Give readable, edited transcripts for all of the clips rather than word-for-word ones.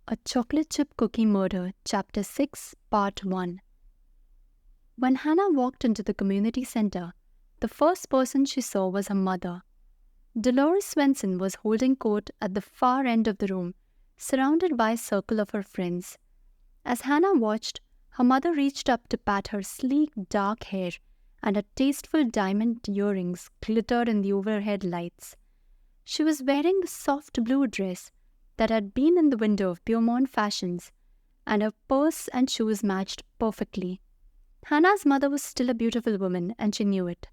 A Chocolate Chip Cookie Murder, Chapter 6, Part 1. When Hannah walked into the community center, the first person she saw was her mother. Dolores Swenson was holding court at the far end of the room, surrounded by a circle of her friends. As Hannah watched, her mother reached up to pat her sleek dark hair, and her tasteful diamond earrings glittered in the overhead lights. She was wearing the soft blue dress that had been in the window of Beaumont Fashions, and her purse and shoes matched perfectly. Hannah's mother was still a beautiful woman, and she knew it.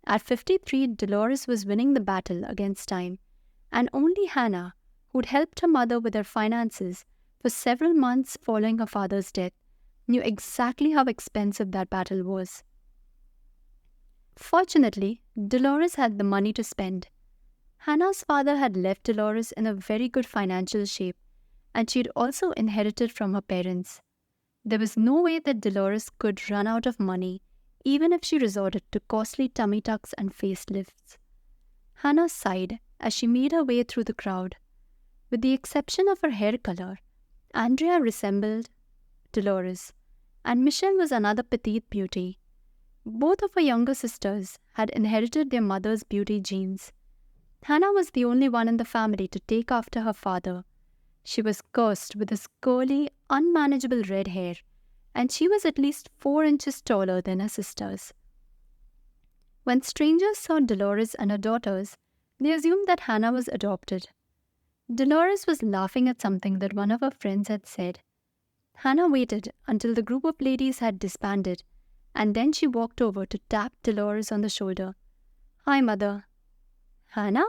At 53, Dolores was winning the battle against time, and only Hannah, who'd helped her mother with her finances for several months following her father's death, knew exactly how expensive that battle was. Fortunately, Dolores had the money to spend. Hannah's father had left Dolores in a very good financial shape, and she'd also inherited from her parents. There was no way that Dolores could run out of money, even if she resorted to costly tummy tucks and facelifts. Hannah sighed as she made her way through the crowd. With the exception of her hair color, Andrea resembled Dolores, and Michelle was another petite beauty. Both of her younger sisters had inherited their mother's beauty genes. Hannah was the only one in the family to take after her father. She was cursed with this curly, unmanageable red hair, and she was at least 4 inches taller than her sisters. When strangers saw Dolores and her daughters, they assumed that Hannah was adopted. Dolores was laughing at something that one of her friends had said. Hannah waited until the group of ladies had disbanded, and then she walked over to tap Dolores on the shoulder. "Hi, Mother." "Hannah?"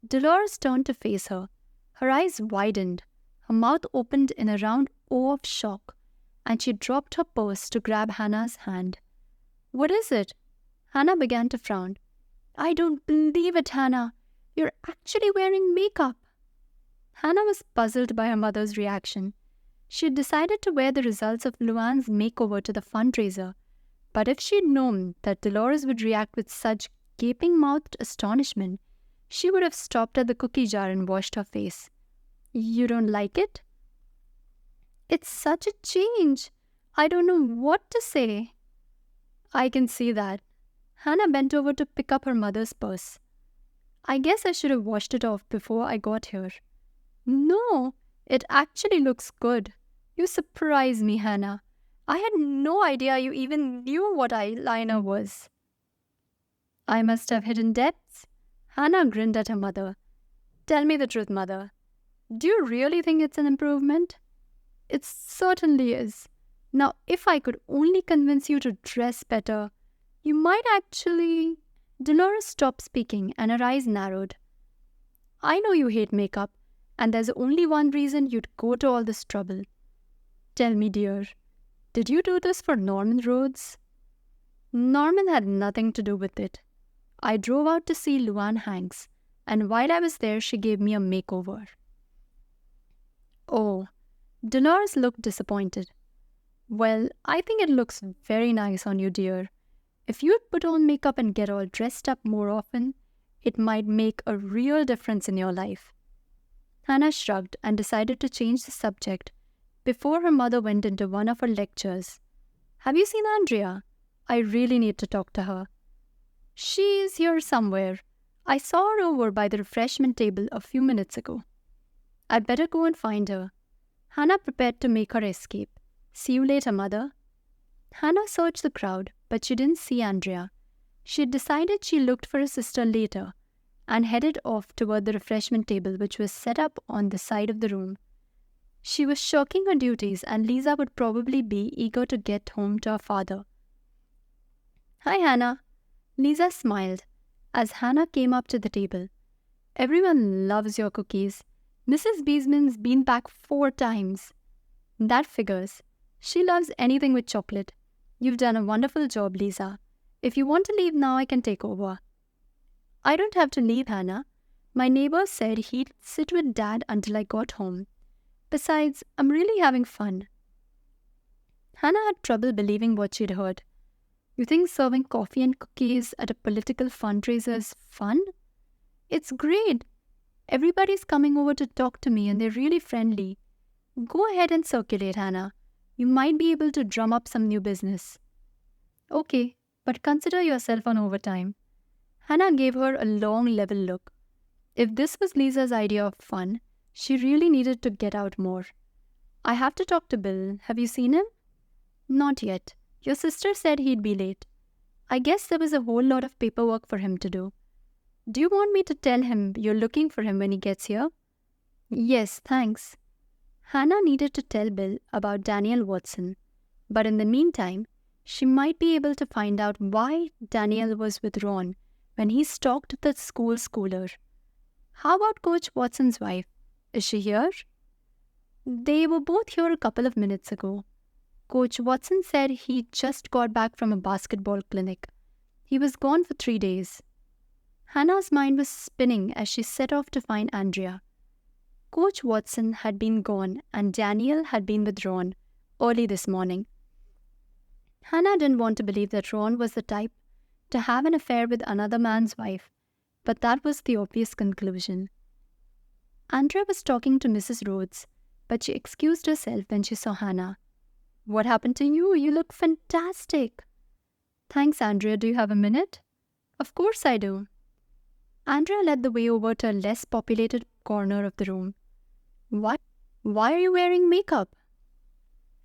Dolores turned to face her. Her eyes widened, her mouth opened in a round O of shock, and she dropped her purse to grab Hannah's hand. "What is it?" Hannah began to frown. "I don't believe it, Hannah. You're actually wearing makeup." Hannah was puzzled by her mother's reaction. She had decided to wear the results of Luann's makeover to the fundraiser, but if she'd known that Dolores would react with such gaping-mouthed astonishment, she would have stopped at the cookie jar and washed her face. "You don't like it?" "It's such a change. I don't know what to say." "I can see that." Hannah bent over to pick up her mother's purse. "I guess I should have washed it off before I got here." "No, it actually looks good. You surprise me, Hannah. I had no idea you even knew what eyeliner was." "I must have hidden depths." Hannah grinned at her mother. "Tell me the truth, Mother. Do you really think it's an improvement?" "It certainly is. Now, if I could only convince you to dress better, you might actually—" Dolores stopped speaking and her eyes narrowed. "I know you hate makeup, and there's only one reason you'd go to all this trouble. Tell me, dear, did you do this for Norman Rhodes?" "Norman had nothing to do with it. I drove out to see Luann Hanks, and while I was there, she gave me a makeover." "Oh." Dolores looked disappointed. "Well, I think it looks very nice on you, dear. If you'd put on makeup and get all dressed up more often, it might make a real difference in your life." Hannah shrugged and decided to change the subject before her mother went into one of her lectures. "Have you seen Andrea? I really need to talk to her." "She's here somewhere. I saw her over by the refreshment table a few minutes ago." "I'd better go and find her." Hannah prepared to make her escape. "See you later, Mother." Hannah searched the crowd, but she didn't see Andrea. She had decided she looked for her sister later and headed off toward the refreshment table, which was set up on the side of the room. She was shirking her duties, and Lisa would probably be eager to get home to her father. "Hi, Hannah." Lisa smiled as Hannah came up to the table. "Everyone loves your cookies. Mrs. Beesman's been back 4 times. "That figures. She loves anything with chocolate. You've done a wonderful job, Lisa. If you want to leave now, I can take over." "I don't have to leave, Hannah. My neighbor said he'd sit with Dad until I got home. Besides, I'm really having fun." Hannah had trouble believing what she'd heard. "You think serving coffee and cookies at a political fundraiser is fun?" "It's great. Everybody's coming over to talk to me, and they're really friendly. Go ahead and circulate, Hannah. You might be able to drum up some new business. Okay, but consider yourself on overtime. Hannah gave her a long, level look. If this was Lisa's idea of fun, she really needed to get out more. I have to talk to Bill. Have you seen him? Not yet. Your sister said he'd be late. I guess there was a whole lot of paperwork for him to do. Do you want me to tell him you're looking for him when he gets here? Yes, thanks. Hannah needed to tell Bill about Daniel Watson, but in the meantime, she might be able to find out why Daniel was with Ron when he stalked the school schooler. How about Coach Watson's wife? Is she here? They were both here a couple of minutes ago. Coach Watson said he just got back from a basketball clinic. He was gone for 3 days. Hannah's mind was spinning as she set off to find Andrea. Coach Watson had been gone and Daniel had been with Ron early this morning. Hannah didn't want to believe that Ron was the type to have an affair with another man's wife, but that was the obvious conclusion. Andrea was talking to Mrs. Rhodes, but she excused herself when she saw Hannah. What happened to you? You look fantastic. Thanks, Andrea. Do you have a minute? Of course I do. Andrea led the way over to a less populated corner of the room. What? Why are you wearing makeup?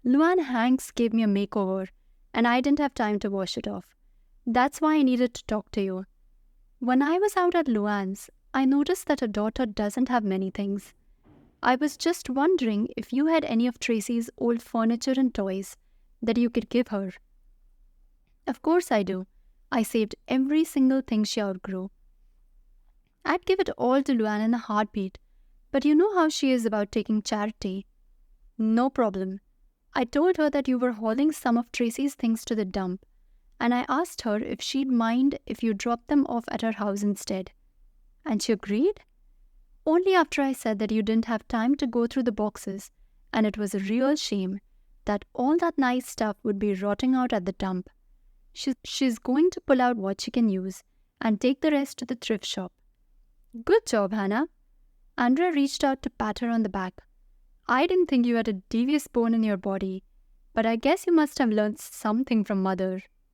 Luann Hanks gave me a makeover, and I didn't have time to wash it off. That's why I needed to talk to you. When I was out at Luann's, I noticed that her daughter doesn't have many things. I was just wondering if you had any of Tracy's old furniture and toys that you could give her. Of course I do. I saved every single thing she outgrew. I'd give it all to Luann in a heartbeat, but you know how she is about taking charity. No problem. I told her that you were hauling some of Tracy's things to the dump, and I asked her if she'd mind if you dropped them off at her house instead. And she agreed? Only after I said that you didn't have time to go through the boxes, and it was a real shame that all that nice stuff would be rotting out at the dump. She's going to pull out what she can use and take the rest to the thrift shop. Good job, Hannah. Andrea reached out to pat her on the back. I didn't think you had a devious bone in your body, but I guess you must have learned something from Mother.